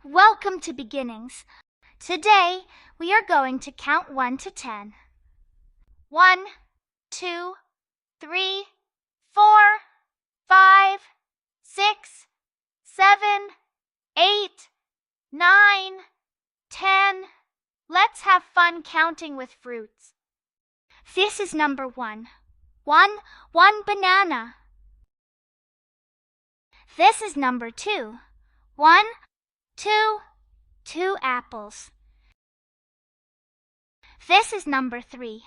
Welcome to Beginnings. Today, we are going to count 1 to 10. 1, 2, 3, 4, 5, 6, 7, 8, 9, 10. Let's have fun counting with fruits. This is number 1. One banana. This is number 2. 2 apples. This is number 3.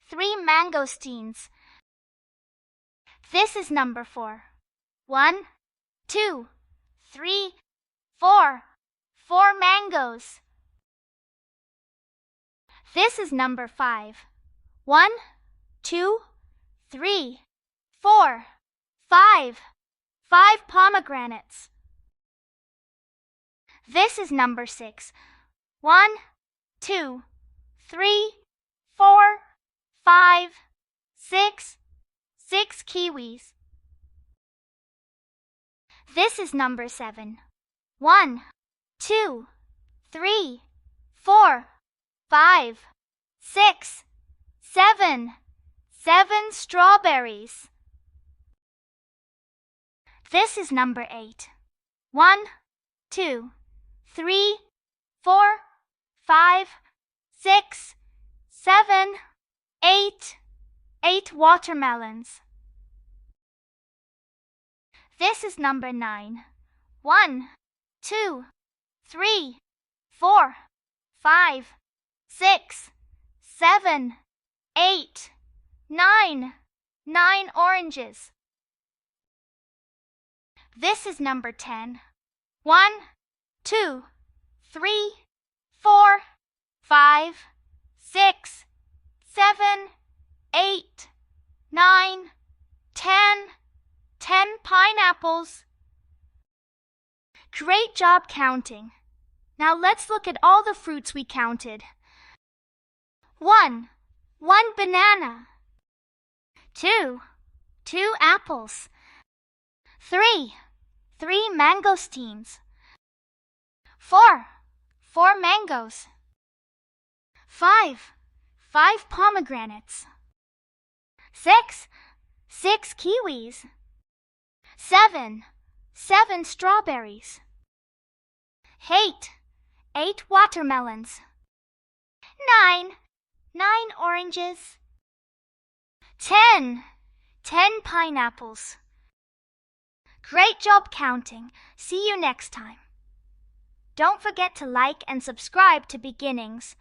3 mangosteens. This is number 4. 4 mangoes. This is number 5. 5 pomegranates. This is number 6. 6 kiwis. This is number 7. 7 strawberries. This is number 8. 8 watermelons. This is number 9. 9 oranges. This is number 10. 10 pineapples. Great job counting. Now let's look at all the fruits we counted. 1 banana. 2 apples. 3 mangosteens. 4 mangoes. 5 pomegranates. 6 kiwis. 7 strawberries. 8 watermelons. 9 oranges. 10 pineapples. Great job counting. See you next time. Don't forget to like and subscribe to Beginnings.